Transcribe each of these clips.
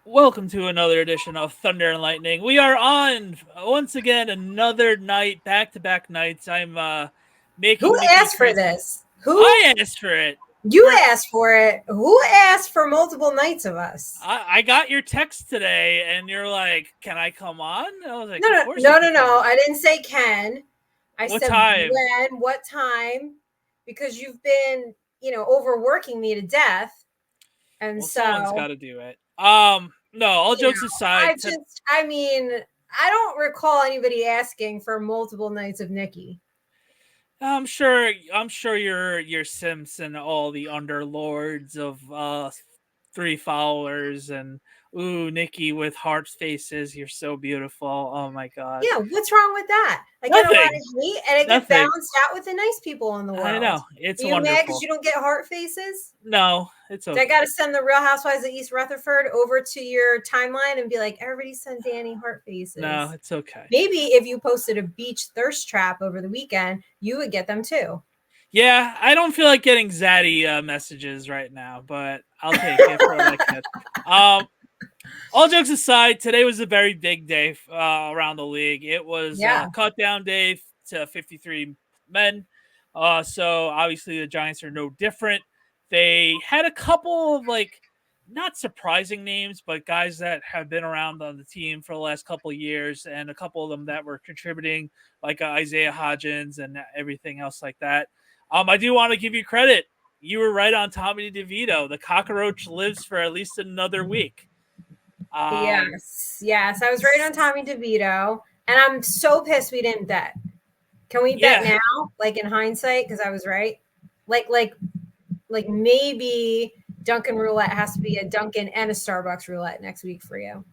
Welcome to another edition of Thunder and Lightning. We are on once again another night, back-to-back nights. I'm Who making Nikki asked for trans. this? Who? I asked for it. You We're asked for it. Who asked for multiple nights of us? I got your text today, and you're like, "Can I come on?" I was like, No, "Of no, course you no, can no, come no. on." I didn't say can. I What said time? when, what time, because you've been, overworking me to death. And Well, someone's so, got to do it. No, all you know, jokes aside, I don't recall anybody asking for multiple nights of Nikki. I'm sure your Sims and all the underlords of three followers and ooh, Nikki with heart faces, you're so beautiful. Oh my god. Yeah, what's wrong with that? I get a lot Nothing. of hate and I get Nothing. balanced out with the nice people in the I world. know. It's Are you mad because wonderful. you don't get heart faces? No, it's I got okay. to send the Real Housewives of East Rutherford over to your timeline and be like, everybody send Danny heart No, faces. it's okay. Maybe if you posted a beach thirst trap over the weekend, you would get them too. Yeah, I don't feel like getting zaddy messages right now, but I'll take it for what I can. Um, all jokes aside, today was a very big day around the league. It was Yeah. cut down day to 53 men. So obviously the Giants are no different. They had a couple of not surprising names, but guys that have been around on the team for the last couple of years, and a couple of them that were contributing, like Isaiah Hodgins and everything else like that. I do want to give you credit. You were right on Tommy DeVito. The cockroach lives for at least another week. Um, Yes. Yes. I was right on Tommy DeVito. And I'm so pissed we didn't bet. Can we bet yeah, now? Like in hindsight, because I was right. Like, like, like maybe Dunkin' Roulette has to be a Dunkin' and a Starbucks roulette next week for you.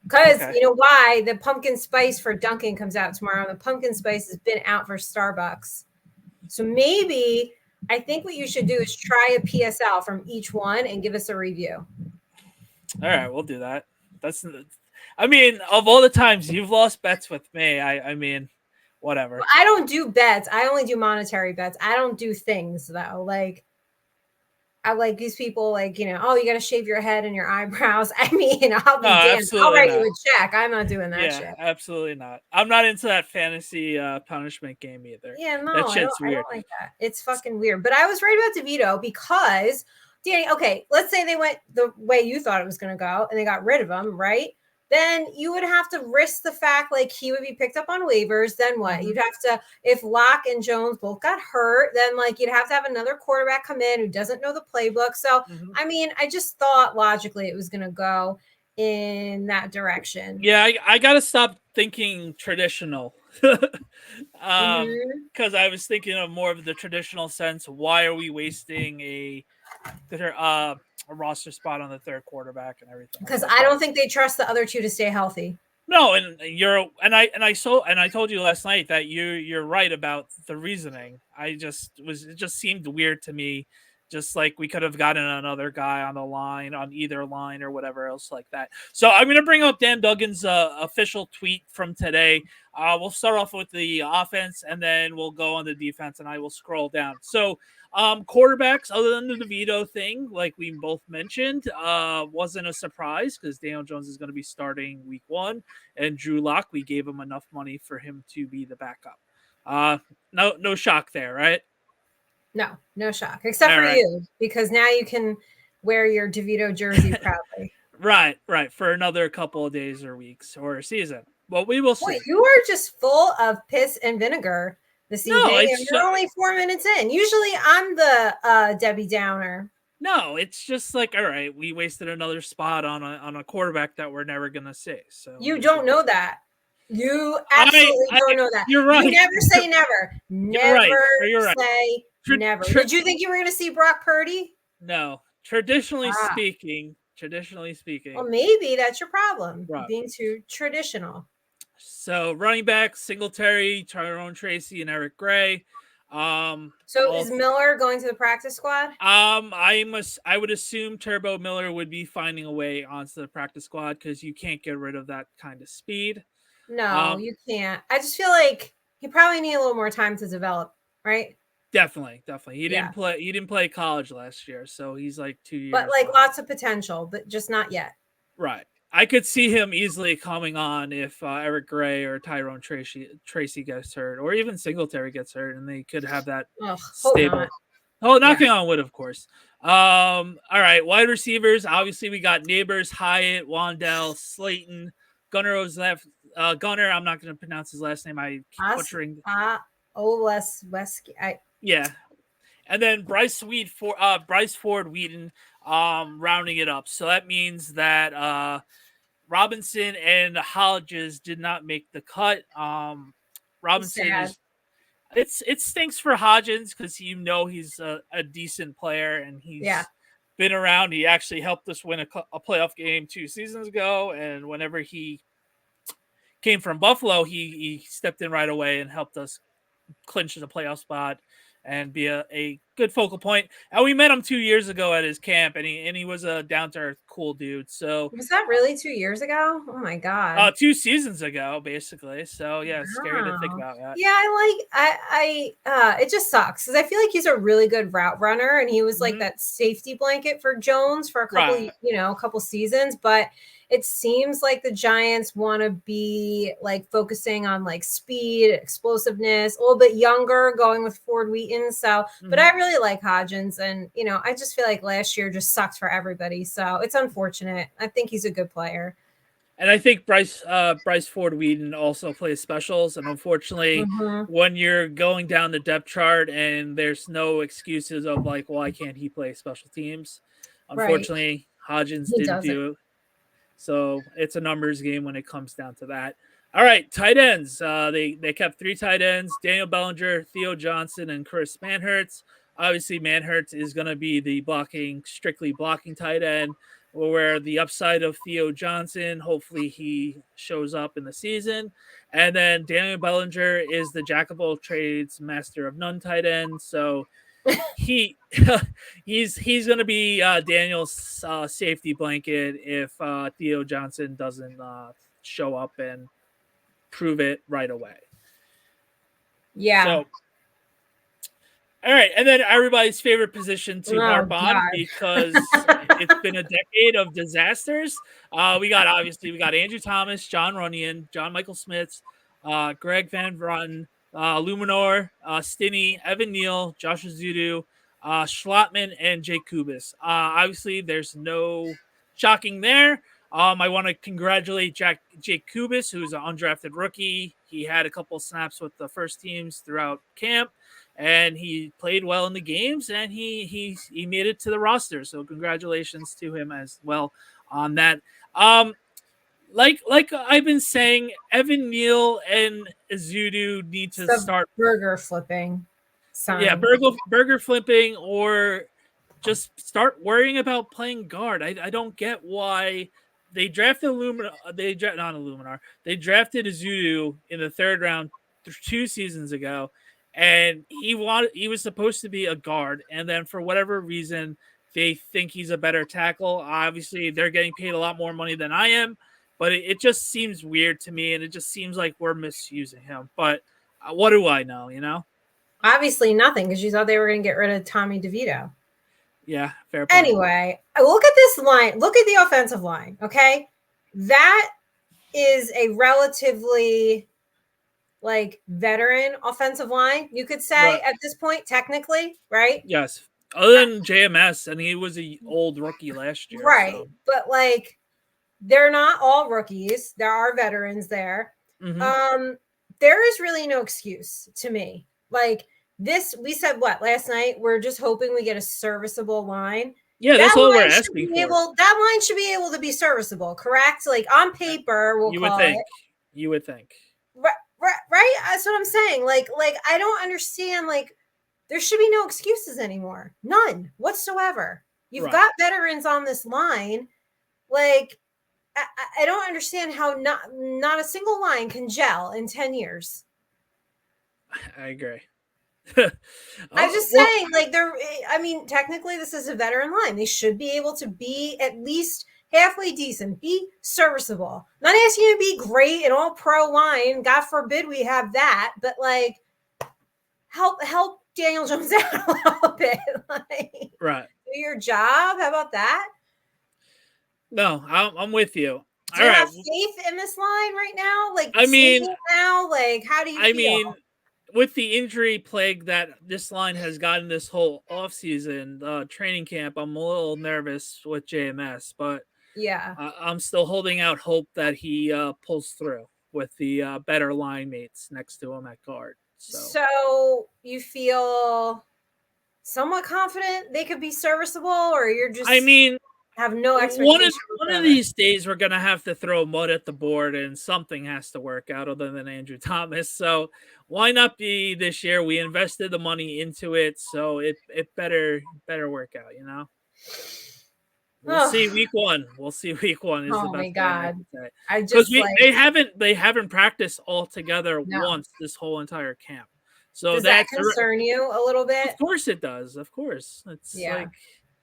Because okay. you know why? The pumpkin spice for Dunkin' comes out tomorrow. And the pumpkin spice has been out for Starbucks. So maybe I think what you should do is try a PSL from each one and give us a review. All right, we'll do that. That's, I mean, of all the times you've lost bets with me, I mean, whatever. I don't do bets. I only do monetary bets. I don't do things though. Like I like these people, like, oh, you got to shave your head and your eyebrows. I mean, I'll No, be damned. I'll absolutely write you not. a check. I'm not doing that Yeah, shit. absolutely not. I'm not into that fantasy punishment game either. Yeah, no, That I don't. shit's I weird. don't like that. It's fucking weird. But I was right about DeVito because Danny. Okay, let's say they went the way you thought it was going to go, and they got rid of him, right? Then you would have to risk the fact like he would be picked up on waivers. Then what? Mm-hmm. You'd have to, if Locke and Jones both got hurt, then like you'd have another quarterback come in who doesn't know the playbook. So Mm-hmm. I mean, I just thought logically it was going to go in that direction. Yeah, I gotta stop thinking traditional. Mm-hmm. Because I was thinking of more of the traditional sense. Why are we wasting uh, a roster spot on the third quarterback and everything else Because like I that? don't think they trust the other two to stay healthy. No, and I told you last night that you're right about the reasoning. It just seemed weird to me, just like we could have gotten another guy on the line on either line or whatever else like that. So I'm gonna bring up Dan Duggan's official tweet from today. We'll start off with the offense and then we'll go on the defense, and I will scroll down. So quarterbacks, other than the DeVito thing, like we both mentioned, wasn't a surprise because Daniel Jones is going to be starting week 1, and Drew Lock, we gave him enough money for him to be the backup. No shock there, right? No, no shock, except All for right, you, because now you can wear your DeVito jersey proudly. right, for another couple of days or weeks or a season. Well, we will Boy, see. you are just full of piss and vinegar this No, evening, and you're only 4 minutes in. Usually I'm the Debbie Downer. no, it's just like, all right, we wasted another spot on a quarterback that we're never gonna see. So You we should don't do know it. that. You absolutely I don't know that. You're You right. never say never. You're right. Never You're right. say Tra- never. tra- Did you think you were going to see Brock Purdy? no, Ah, traditionally well, speaking, maybe that's your problem, right. being too traditional. So running back Singletary, Tyrone Tracy, and Eric Gray. So All is Miller going to the practice squad? I would assume Turbo Miller would be finding a way onto the practice squad because you can't get rid of that kind of speed. No, Um, you can't. I just feel like he probably need a little more time to develop, right? definitely. Yeah. He didn't play college last year, so he's like 2 But years like behind. lots of potential, but just not yet. Right. I could see him easily coming on if Eric Gray or Tyrone Tracy gets hurt, or even Singletary gets hurt, and they could have that Ugh, hope not. stable. Oh, Yeah. knocking on wood, of course. All right, wide receivers. Obviously, we got Neighbors, Hyatt, Wandell, Slayton, Gunnar was left. Gunnar, I'm not going to pronounce his last name. I keep butchering. Yeah, and then Bryce Ford Wheaton, rounding it up. So that means that Robinson and Hodges did not make the cut. Robinson Sad. is it stinks for Hodgins because he's a decent player and he's been around. He actually helped us win a playoff game 2 seasons ago, and whenever he came from Buffalo, he stepped in right away and helped us clinch the playoff spot and be a good focal point. And we met him 2 years ago at his camp, and he was a down to earth, cool dude. So was that really 2 years ago? Oh my god. 2 seasons ago, basically. So yeah, it's scary to think about that. Yeah, I it just sucks because I feel like he's a really good route runner, and he was like that safety blanket for Jones for a couple seasons, but it seems like the Giants want to be like focusing on like speed, explosiveness, a little bit younger, going with Ford Wheaton. So, but I really like Hodgins, and I just feel like last year just sucked for everybody. So it's unfortunate. I think he's a good player. And I think Bryce Ford Wheaton also plays specials. And unfortunately, when you're going down the depth chart and there's no excuses of like, why can't he play special teams? Unfortunately, Hodgins didn't do it. So it's a numbers game when it comes down to that. All right, tight ends. They kept 3 tight ends: Daniel Bellinger, Theo Johnson, and Chris Manhertz. Obviously, Manhertz is going to be the strictly blocking tight end, where the upside of Theo Johnson, hopefully he shows up in the season. And then Daniel Bellinger is the jack of all trades, master of none tight end. So he's going to be Daniel's safety blanket if Theo Johnson doesn't show up and prove it right away. Yeah. So, all right, and then everybody's favorite position to harp on because it's been a decade of disasters. We got Andrew Thomas, John Runyon, John Michael Smith, Greg Van Rotten, Luminor, Stinney, Evan Neal, Josh Azudu, Schlotman, and Jake Kubis. Obviously, there's no shocking there. I want to congratulate Jake Kubis, who's an undrafted rookie. He had a couple snaps with the first teams throughout camp, and he played well in the games, and he made it to the roster. So congratulations to him as well on that. Like I've been saying, Evan Neal and Azudu need to start burger flipping. Yeah, burger flipping, or just start worrying about playing guard. I don't get why they drafted They drafted Azudu in the 3rd round 2 seasons ago, and he was supposed to be a guard, and then for whatever reason they think he's a better tackle. Obviously, they're getting paid a lot more money than I am, but it just seems weird to me, and it just seems like we're misusing him. But what do I know? Obviously nothing, because you thought they were going to get rid of Tommy DeVito. Yeah, fair point. Anyway, look at this line. Look at the offensive line, okay? That is a relatively veteran offensive line, you could say, at this point, technically, right? Yes. Other than JMS, and he was an old rookie last year. Right. So. But they're not all rookies. There are veterans there. There is really no excuse to me. This, we said what last night? We're just hoping we get a serviceable line. Yeah, that's all we're asking for. That line should be able to be serviceable, correct? On paper, you would think. Right? That's what I'm saying. I don't understand. There should be no excuses anymore. None whatsoever. You've got veterans on this line. I don't understand how not a single line can gel in 10 years. I agree. I'm just saying, technically this is a veteran line. They should be able to be at least halfway decent, be serviceable. Not asking you to be great and all pro line. God forbid we have that, but help Daniel Jones out a little bit. Right. Do your job. How about that? No, I'm with you. Do All you right. have faith in this line right now? Like, I seeing mean, it now, like, how do you feel? with the injury plague that this line has gotten this whole offseason, training camp, I'm a little nervous with JMS, but Yeah. I'm still holding out hope that he pulls through with the better line mates next to him at guard. So you feel somewhat confident they could be serviceable, or you're I just mean, have no one of expectation one of whatsoever? these days we're gonna have to throw mud at the board, and something has to work out other than Andrew Thomas. So why not be this year? We invested the money into it, so it better work out. We'll Oh, see week one. We'll see week one is the oh my best thing I God. can say. I Because just like, they haven't practiced all together no. once this whole entire camp. So Does that that's concern you a little of bit? course it does. Of course. It's Yeah. like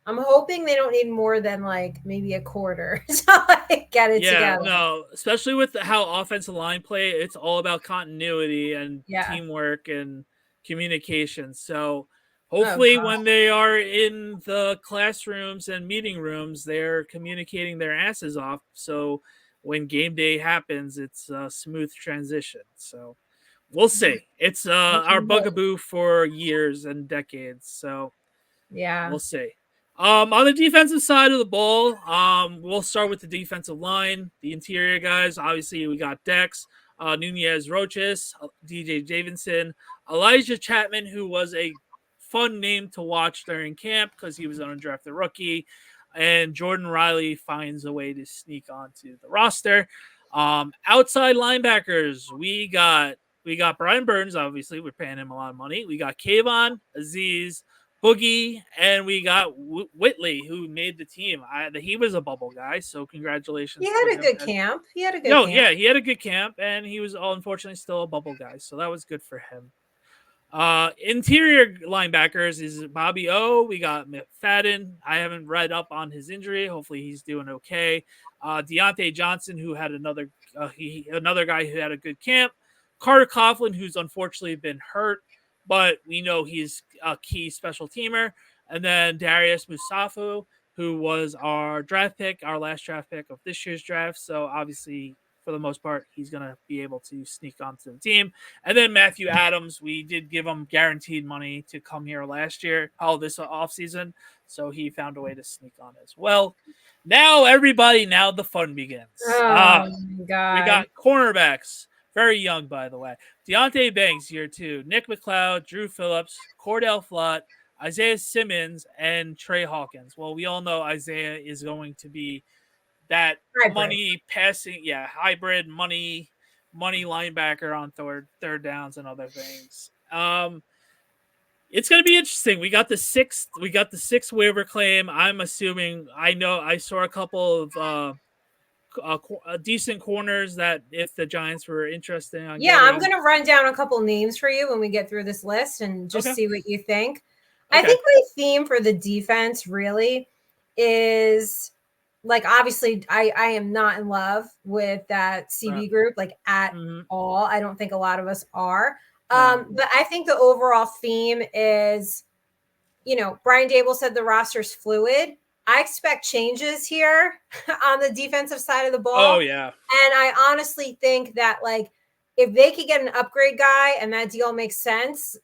I'm hoping they don't need more than like maybe a quarter to like get it yeah, together. no, especially with how offensive line play, it's all about continuity and Yeah. teamwork and communication. So Oh hopefully God. when they are in the classrooms and meeting rooms, they're communicating their asses off. So when game day happens, it's a smooth transition. So we'll see. It's our bugaboo for years and decades. So Yeah. we'll see. On the defensive side of the ball, we'll start with the defensive line. The interior guys, obviously, we got Dex, Nunez Roches, DJ Davidson, Elijah Chapman, who was a fun name to watch during camp because he was an undrafted rookie, and Jordan Riley finds a way to sneak onto the roster. Outside linebackers, we got Brian Burns. Obviously, we're paying him a lot of money. We got Kayvon Aziz, Boogie, and we got Whitley, who made the team. He was a bubble guy, so He congratulations to had a him. good camp. He had a good No, camp. yeah, he had a good camp, and he was unfortunately still a bubble guy, so that was good for him. Interior linebackers is Bobby O. We got McFadden. I haven't read up on his injury. Hopefully, he's doing okay. Deontay Johnson, who had another guy who had a good camp. Carter Coughlin, who's unfortunately been hurt, but we know he's a key special teamer. And then Darius Musafu, who was our last draft pick of this year's draft. So obviously, for the most part, he's going to be able to sneak onto the team. And then Matthew Adams, we did give him guaranteed money to come here last year, this offseason. So he found a way to sneak on as well. Now, the fun begins. Oh my We God. got cornerbacks. Very young, by the way. Deontay Banks, year 2. Nick McLeod, Drew Phillips, Cordell Flott, Isaiah Simmons, and Trey Hawkins. Well, we all know Isaiah is going to be that Hybrid. money passing, hybrid money linebacker on third downs and other things. It's going to be interesting. We got the sixth waiver claim. I'm assuming I saw a couple of decent corners that if the Giants were interested on I'm getting. gonna run down a couple names for you when we get through this list and just see what you think. I Okay. think my theme for the defense really is like, obviously I am not in love with that CB group like at all. I don't think a lot of us are. But I think the overall theme is, Brian Dable said the roster's fluid. I expect changes here on the defensive side of the ball. Oh yeah. And I honestly think that, like, if they could get an upgrade guy and that deal makes sense,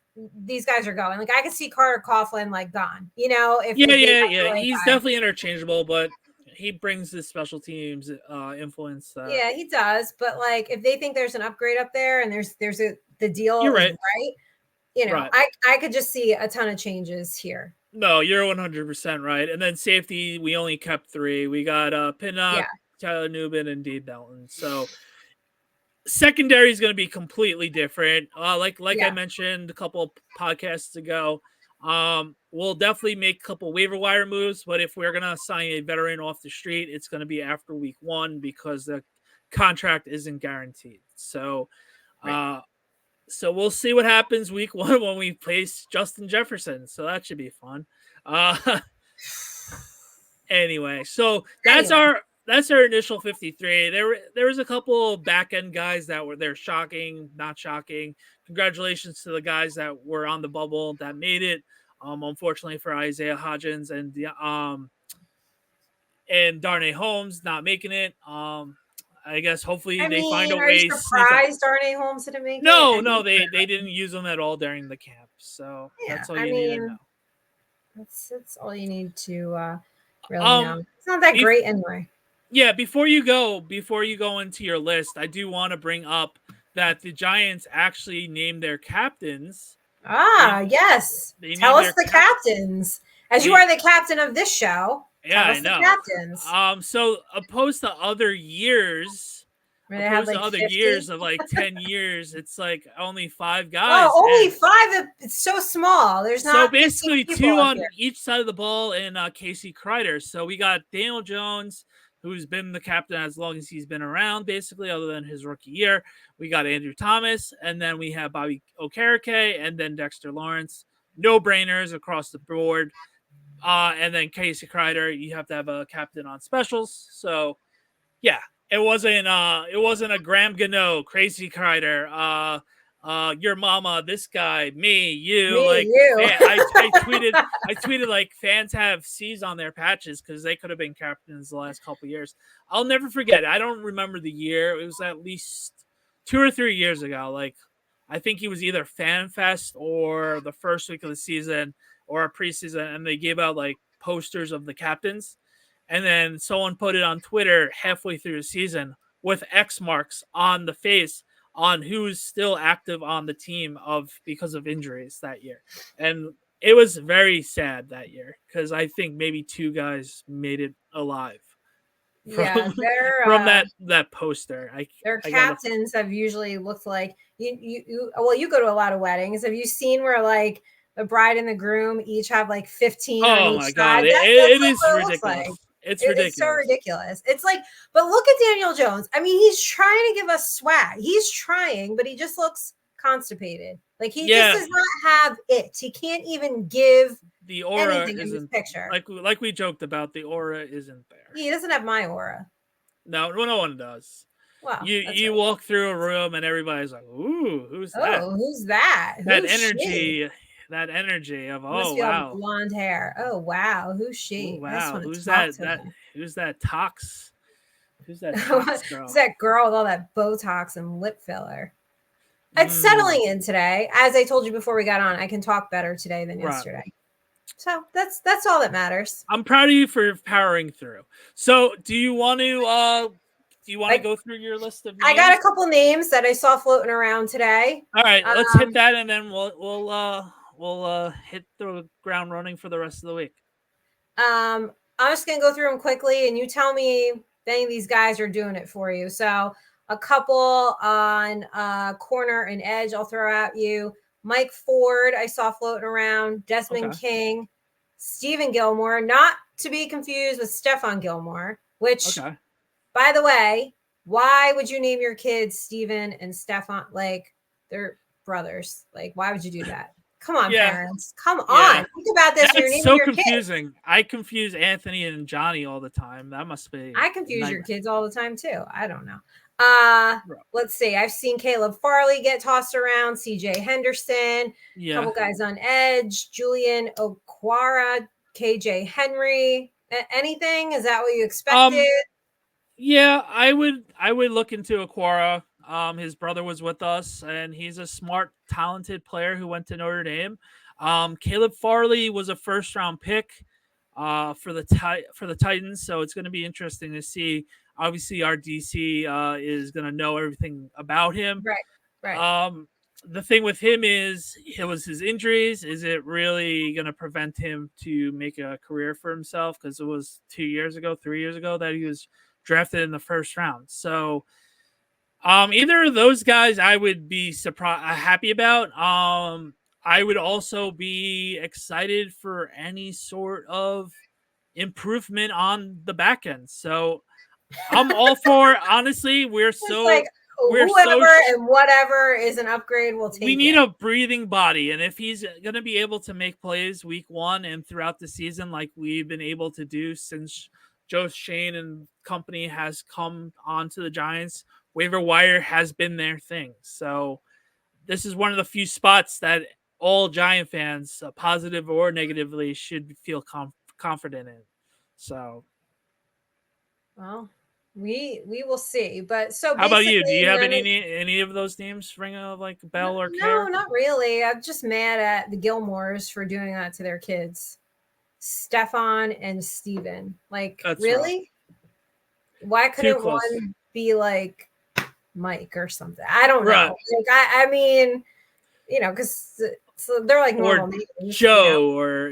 these guys are going. Like, I could see Carter Coughlin like gone. If He's definitely interchangeable, but he brings the special teams influence. Yeah, he does. But like, if they think there's an upgrade up there and the deal You're is right. right, I could just see a ton of changes here. No, you're 100% right. And then safety, we only kept 3. We got Pinnock, Tyler Newman, and Dave Belton. So secondary is going to be completely different. Like I mentioned a couple of podcasts ago, we'll definitely make a couple waiver wire moves. But if we're going to sign a veteran off the street, it's going to be after week 1 because the contract isn't guaranteed. So, So we'll see what happens week 1 when we face Justin Jefferson. So that should be fun. Anyway, so that's our initial 53. There was a couple back end guys that they're shocking, not shocking. Congratulations to the guys that were on the bubble that made it. Unfortunately for Isaiah Hodgins and Darnay Holmes not making it. I guess hopefully I they find a mean, are you way to sneak up. surprised Darnay Holmes didn't make it? No, I no, mean, they didn't use them at all during the camp. So yeah, that's all I you need to mean, know. that's all you need to really Um, know. It's not that bef- great anyway. yeah, before you go into your list, I do want to bring up that the Giants actually named their captains. Ah, They yes. they Tell named us their the captains. As you they are the captain of this show, yeah, tell I us the know. captains. So opposed to other years, Where they had like 50. of like 10 years, it's like only 5 Oh, guys. only And 5. It's so small. There's so not 15 basically people 2 up on here. each side of the ball and Casey Kreider. So we got Daniel Jones, who's been the captain as long as he's been around, basically, other than his rookie year. We got Andrew Thomas, and then we have Bobby Okereke, and then Dexter Lawrence. No brainers across the board. And then Casey Kreider, you have to have a captain on specials. So yeah, it wasn't a Graham Gano, Crazy Kreider, your mama, this guy, me, you. Me, Like you. I tweeted like fans have C's on their patches because they could have been captains the last couple years. I'll never forget. I don't remember the year. It was at least 2 or 3 years ago. Like I think he was either Fan Fest or the first week of the season or a preseason, and they gave out like posters of the captains. And then someone put it on Twitter halfway through the season with X marks on the face on who's still active on the team because of injuries that year. And it was very sad that year because I think maybe 2 guys made it alive from Yeah, from that poster. their I gotta. captains have usually looked like well, you go to a lot of weddings. Have you seen where like the bride and the groom each have like 15 on Oh each my god, side? That's it like is what it looks ridiculous. like. It's It's so ridiculous. ridiculous. It's like, but look at Daniel Jones. I mean, he's trying to give us swag. He's trying, but he just looks constipated. Like he just Yeah, does not have it. He can't even give the aura anything in this isn't picture. like we joked about. The aura isn't there. He doesn't have my aura. No one does. Well, that's You right. walk through a room and everybody's like, "Ooh, who's that?" Oh, who's that? That Who's she? energy of Must oh be all wow, blonde hair. Oh wow, who's oh she? I just wow, want to who's talk that? to her. Who's that tox? Who's that tox Who's girl? that girl with all that Botox and lip filler? It's Mm, settling in today. As I told you before we got on, I can talk better today than right. yesterday. So that's all that matters. I'm proud of you for powering through. So, do you want to Like go through your list of I got names? a couple names that I saw floating around today. All right, let's hit Um, that, and then we'll hit the ground running for the rest of the week. I'm just gonna go through them quickly, and you tell me if any of these guys are doing it for you. So a couple on corner and edge, I'll throw at you. Mike Ford, I saw floating around. Desmond Okay. King, Stephen Gilmore, not to be confused with Stefan Gilmore. Which, Okay. by the way, why would you name your kids Stephen and Stefan? Like they're brothers. Like why would you do that? Come on, Yeah. parents. Come Yeah. on. Think about this when you're That's naming so your kids. confusing. I confuse Anthony and Johnny all the time. That must be I a confuse your nightmare. kids all the time too. I don't know. Bro. Let's see. I've seen Caleb Farley get tossed around, CJ Henderson, Yeah. couple guys on edge, Julian Okwara, KJ Henry. Anything? Is that what you expected? Yeah, I would look into Aquara. His brother was with us, and he's a smart, talented player who went to Notre Dame. Caleb Farley was a first round pick for the Titans, so it's going to be interesting to see. Obviously, our DC is going to know everything about him. Right. Right. The thing with him is it was his injuries. Is it really going to prevent him to make a career for himself? Because it was 2 years ago, 3 years ago that he was drafted in the first round. So either of those guys I would be happy about. I would also be excited for any sort of improvement on the back end. So I'm all for honestly, It's like we're whoever and whatever is an upgrade, we'll take we need it. a breathing body, and if he's going to be able to make plays week 1 and throughout the season like we've been able to do since Joe Shane and company has come onto the Giants, waiver wire has been their thing. So this is one of the few spots that all Giant fans, positive or negatively, should feel confident in. So, Well, We will see. But so How about you? Do basically, you have any of those names ring a like bell or no, care? not really. I'm just mad at the Gilmores for doing that to their kids, Stefan and Steven. Like, That's rough. really? Why Too couldn't close. one be like Mike or something? I don't Right. know. Like, I mean, because so they're like normal Or names. Joe or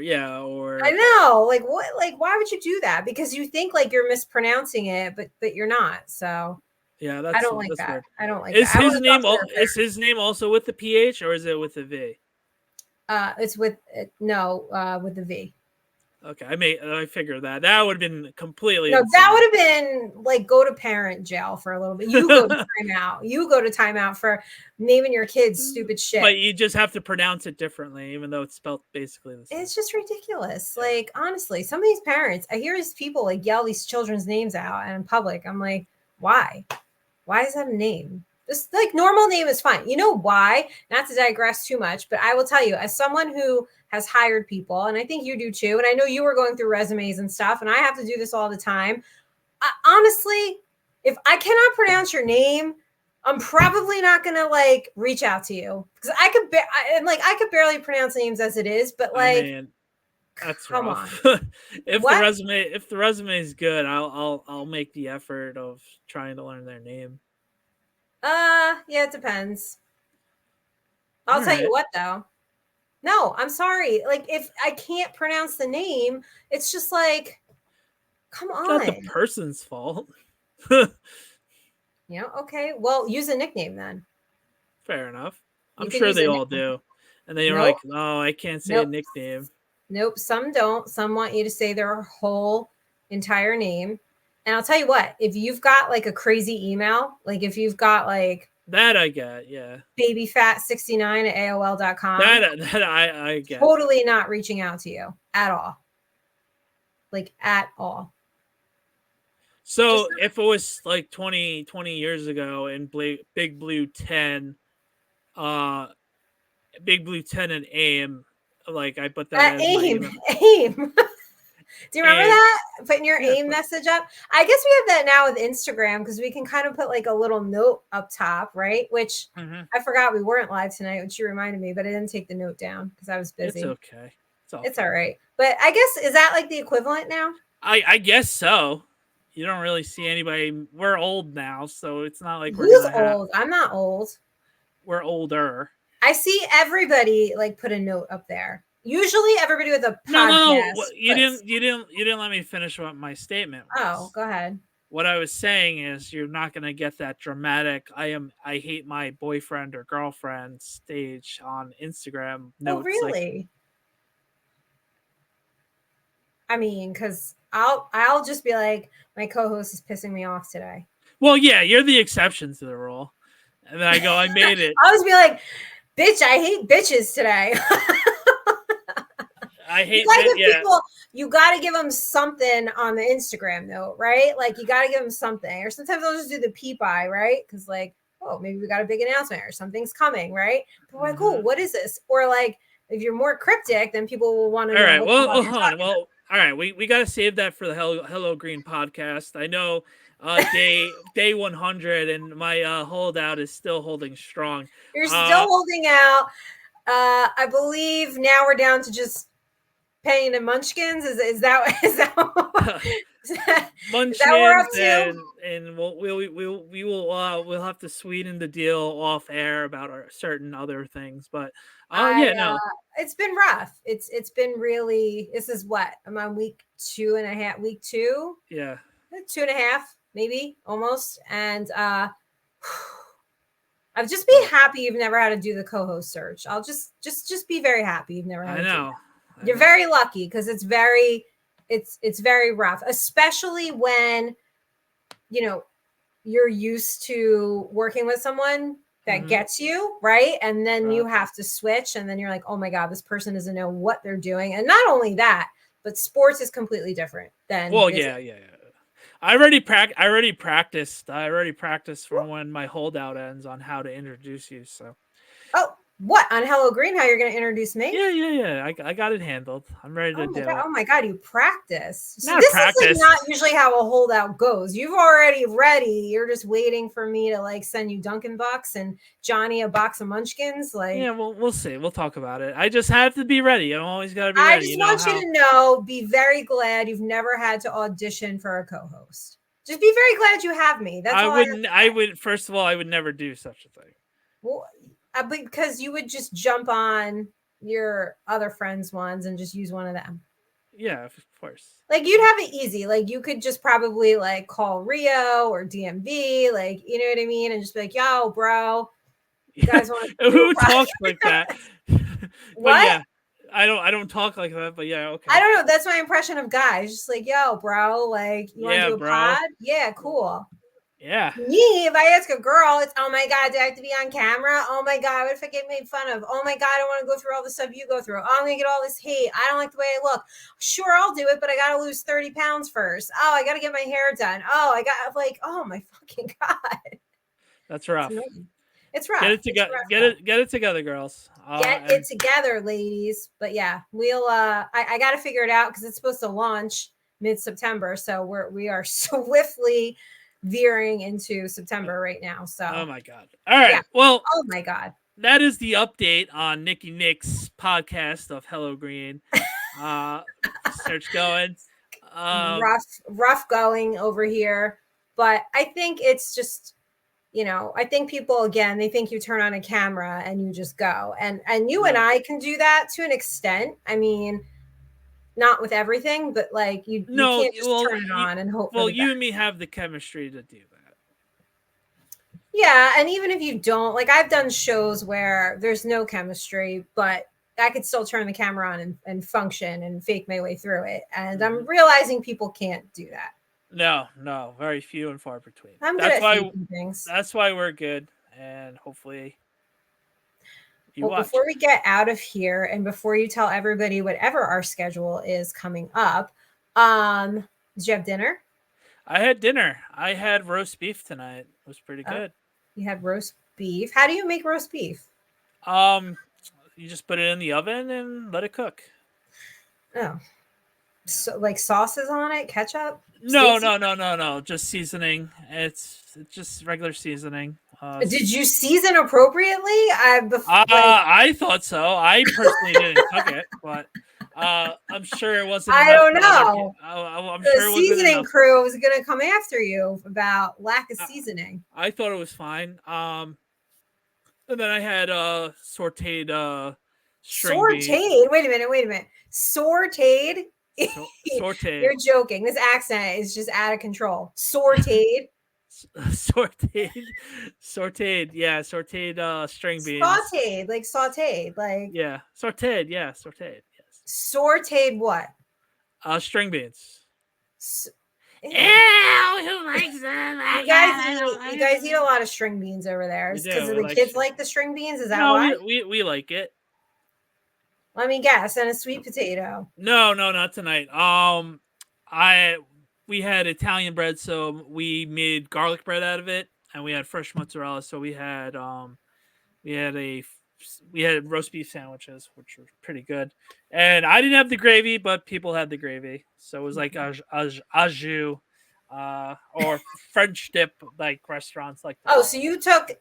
I know. Like, what? Like, why would you do that? Because you think like you're mispronouncing it, but you're not. So yeah, I that's don't like that. weird. I don't like Is that. I want his to talk name to their is his name also with the PH or is it with the V? It's with no, with the V. Okay, I figured that would have been completely No, insane. that would have been like go to parent jail for a little bit. You go to timeout. You go to timeout for naming your kids stupid shit. But you just have to pronounce it differently, even though it's spelled basically the same. It's just ridiculous. Yeah. Like, honestly, some of these parents, I hear these people like yell these children's names out in public. I'm like, why? Why is that a name? Just like normal name is fine. You know why? Not to digress too much, but I will tell you, as someone who has hired people, and I think you do too, and I know you were going through resumes and stuff, and I have to do this all the time. Honestly, if I cannot pronounce your name, I'm probably not gonna like reach out to you because I could barely pronounce names as it is, but like, I mean, that's come rough. on. If the resume is good, I'll make the effort of trying to learn their name. Yeah, it depends. I'll tell you what though. No, I'm sorry. Like, if I can't pronounce the name, it's just like, come It's on. not the person's fault. Okay. Well, use a nickname then. Fair enough. I'm sure they all do. And then you're like, oh, I can't say a nickname. Nope. Some don't. Some want you to say their whole entire name. And I'll tell you what, if you've got like a crazy email, like if you've got like that I get, yeah. babyfat69 at AOL.com. That I get. Totally not reaching out to you at all. Like at all. So if it was like 20 years ago in Big Blue 10, Big Blue 10 and AIM, like I put that as AIM. AIM. Do you remember that? Putting your AIM message up? I guess we have that now with Instagram because we can kind of put like a little note up top, right? Which I forgot we weren't live tonight, which you reminded me, but I didn't take the note down because I was busy. It's okay. It's all right. But I guess, is that like the equivalent now? I guess so. You don't really see anybody. We're old now, so it's not like Who's old? I'm not old. We're older. I see everybody like put a note up there. Usually everybody with a podcast. No, you didn't let me finish what my statement was. Oh, go ahead. What I was saying is you're not going to get that dramatic I hate my boyfriend or girlfriend stage on Instagram notes. Oh, really? I mean, because I'll just be like, my co-host is pissing me off today. Well, yeah, you're the exception to the rule. And then I go, I made it. I'll just be like, bitch, I hate bitches today. I hate people. You got to give them something on the Instagram though, right? Like you got to give them something. Or sometimes I'll just do the peep eye, right? Because like, oh, maybe we got a big announcement or something's coming, right? But we're like, oh, what is this? Or like, if you're more cryptic, then people will want to know. All right, well, hold on. Well, all right, we got to save that for the Hello Green podcast. I know day 100 and my holdout is still holding strong. You're still holding out. I believe now we're down to just paying the munchkins. Is that munchkins, that we're up to? And we'll have to sweeten the deal off air about certain other things. But it's been rough. It's been really. This is what I'm on week 2.5. Week 2. Yeah, 2.5 maybe almost. And I'd just be happy you've never had to do the co-host search. I'll just be very happy you've never had to do that. You're very lucky because it's very rough, especially when you're used to working with someone that gets you right, and then you have to switch, and then you're like, oh my god, this person doesn't know what they're doing. And not only that, but sports is completely different than yeah. I already practiced for when my holdout ends on how to introduce you. So What on Hello Green? How you're going to introduce me? Yeah. I got it handled. I'm ready to do it. Oh my god, you practice. So Not this practice. is like not usually how a holdout goes. You've already ready. You're just waiting for me to like send you Dunkin' Bucks and Johnny a box of Munchkins. Like, yeah, we'll see. We'll talk about it. I just have to be ready. I'm always got to be ready. I just want you to know, be very glad you've never had to audition for a co-host. Just be very glad you have me. That's all I would. First of all, I would never do such a thing. Well, because you would just jump on your other friends' ones and just use one of them. Yeah, of course. Like you'd have it easy. Like you could just probably like call Rio or DMV, like you know what I mean, and just be like, "Yo, bro, you guys want to who talks like that?" What? Yeah, I don't talk like that. But yeah, okay. I don't know. That's my impression of guys. Just like, "Yo, bro, like you want to do a pod? Yeah, cool." Yeah. Me, if I ask a girl, it's, oh my God, do I have to be on camera? Oh my God, what if I get made fun of? Oh my God, I don't want to go through all the stuff you go through. Oh, I'm going to get all this hate. I don't like the way I look. Sure, I'll do it, but I got to lose 30 pounds first. Oh, I got to get my hair done. Oh, I got like, oh my fucking God. That's rough. It's rough. Get it together. Get it together, girls. Get it together, ladies. But yeah, we'll, I got to figure it out because it's supposed to launch mid-September. So we are swiftly veering into September right now. So oh my God. All right. Yeah. Well, oh my God. That is the update on Nikki Nick's podcast of Hello Green. Search going. Rough going over here. But I think it's just, you know, I think people, again, they think you turn on a camera and you just go. And you and I can do that to an extent. I mean, not with everything, but like you can't just turn it on and hope. Well, you and me have the chemistry to do that. Yeah, and even if you don't, like I've done shows where there's no chemistry, but I could still turn the camera on and function and fake my way through it. And I'm realizing people can't do that. No, very few and far between. That's why we're good, and hopefully. Before we get out of here, and before you tell everybody whatever our schedule is coming up, did you have dinner? I had dinner. I had roast beef tonight. It was pretty good. You had roast beef. How do you make roast beef? You just put it in the oven and let it cook. Oh, so like sauces on it, ketchup? No. Just seasoning. It's just regular seasoning. Did you season appropriately? I thought so. I personally didn't cook it, but I'm sure it wasn't. I don't know. I'm the sure it seasoning crew was going to come after you about lack of seasoning. I thought it was fine. And then I had sauteed string beans. Wait a minute. Sauteed. Sauteed. You're joking. This accent is just out of control. Sauteed. Sauteed, yeah, sauteed string beans. Sauteed, yeah, sauteed, yes. Sauteed what? String beans. Ew, who likes them? You guys eat a lot of string beans over there. Because the kids like the string beans? Is that why? We like it. Let me guess. And a sweet potato. No, not tonight. We had Italian bread, so we made garlic bread out of it, and we had fresh mozzarella. So we had roast beef sandwiches, which were pretty good. And I didn't have the gravy, but people had the gravy, so it was like au jus, or French dip, like restaurants like that. Oh, so you took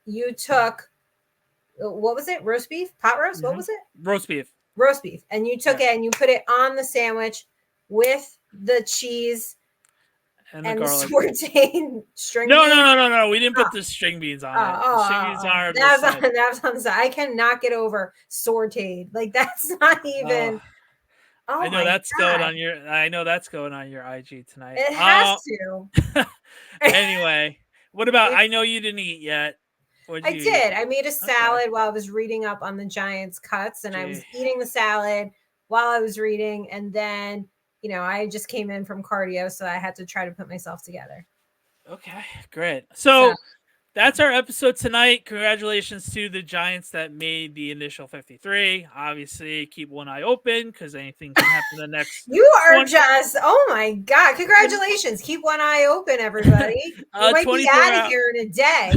what was it? Roast beef, pot roast. Mm-hmm. What was it? Roast beef, and you took it and you put it on the sandwich with the cheese. And the sauteed string beans? No. We didn't put the string beans on it. The string beans are that's on the side. I cannot get over sauteed. Like that's not even. I know that's going on your. I know that's going on your IG tonight. It has to. Anyway, what about? I know you didn't eat yet. I did. I made a salad while I was reading up on the Giants cuts, and I was eating the salad while I was reading, and then. You know, I just came in from cardio, so I had to try to put myself together. Okay, great. So that's our episode tonight. Congratulations to the Giants that made the initial 53. Obviously, keep one eye open because anything can happen the next. You are just, oh my God. Congratulations. Keep one eye open, everybody. You might be out of here in a day.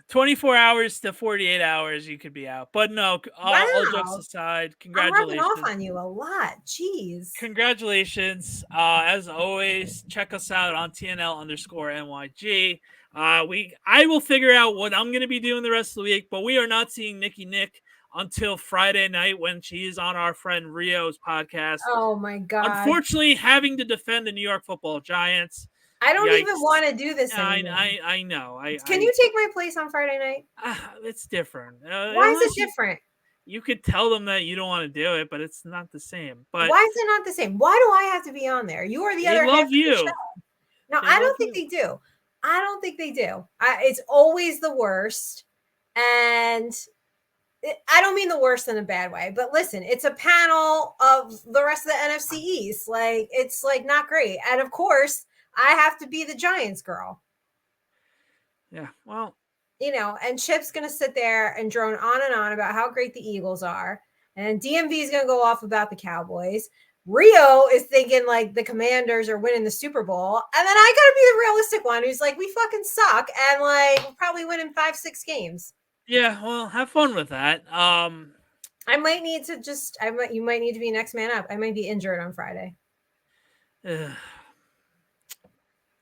24 hours to 48 hours, you could be out. But no, all jokes aside, congratulations. I'm rubbing off on you a lot. Jeez. Congratulations. As always, check us out on TNL_NYG. I will figure out what I'm going to be doing the rest of the week, but we are not seeing Nikki Nick until Friday night when she is on our friend Rio's podcast. Oh my God. Unfortunately, having to defend the New York Football Giants. I don't even want to do this anymore. I know. Can you take my place on Friday night? It's different. Why is it different? You could tell them that you don't want to do it, but it's not the same. But why is it not the same? Why do I have to be on there? You are the other half of the show. No, I don't think they do. I don't think they do. It's always the worst. And I don't mean the worst in a bad way, but listen, it's a panel of the rest of the NFC East. Like, it's like not great. And of course, I have to be the Giants girl. Yeah, well, you know, and Chip's going to sit there and drone on and on about how great the Eagles are. And DMV is going to go off about the Cowboys. Rio is thinking like the Commanders are winning the Super Bowl. And then I got to be the realistic one who's like, we fucking suck. And like, we'll probably win in 5-6 games. Yeah, well, have fun with that. I might need to you might need to be next man up. I might be injured on Friday.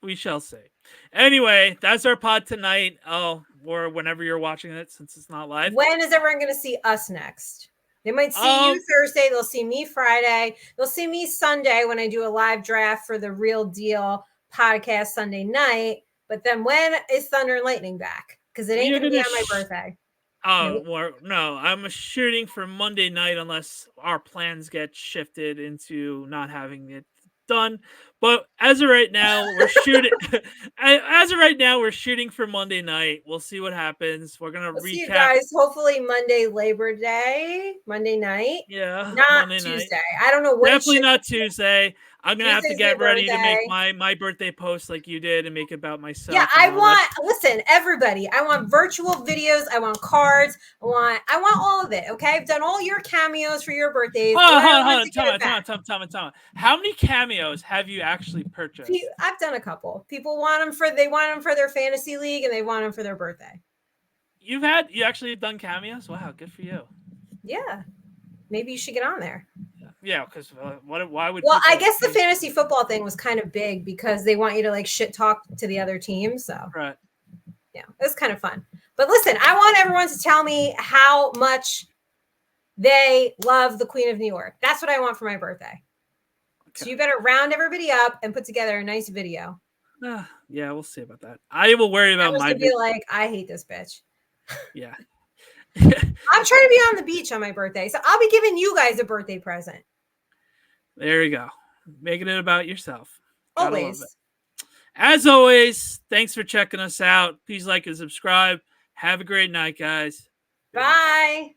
We shall see. Anyway, that's our pod tonight. Oh, or whenever you're watching it, since it's not live. When is everyone going to see us next? They might see you Thursday. They'll see me Friday. They'll see me Sunday when I do a live draft for the Real Deal podcast Sunday night. But then when is Thunder and Lightning back? Because it ain't going to be on my birthday. No, I'm shooting for Monday night unless our plans get shifted into not having it done. But as of right now, we're shooting. We're shooting for Monday night. We'll see what happens. We're gonna recap. See you guys. Hopefully Monday, Labor Day, Monday night. Yeah, not Monday Tuesday. Night. I don't know what. Definitely not Tuesday. I'm gonna Tuesday's have to get ready to make my birthday post like you did and make it about myself. Yeah, I want. Listen, everybody. I want virtual videos. I want cards. I want all of it. Okay, I've done all your cameos for your birthdays. Hold on. Tell me. How many cameos have you actually purchased? I've done a couple. People want them for their fantasy league and they want them for their birthday. You actually done cameos? Wow, good for you. Yeah, maybe you should get on there. Yeah, because why would? Well, I guess the fantasy football thing was kind of big because they want you to like shit talk to the other team. So right, yeah, it was kind of fun. But listen, I want everyone to tell me how much they love the Queen of New York. That's what I want for my birthday. Okay. So you better round everybody up and put together a nice video. Yeah, we'll see about that. I will worry about my. Be like, I hate this bitch. Yeah. I'm trying to be on the beach on my birthday, so I'll be giving you guys a birthday present. There you go. Making it about yourself. Always. As always, thanks for checking us out. Please like and subscribe. Have a great night, guys. Bye.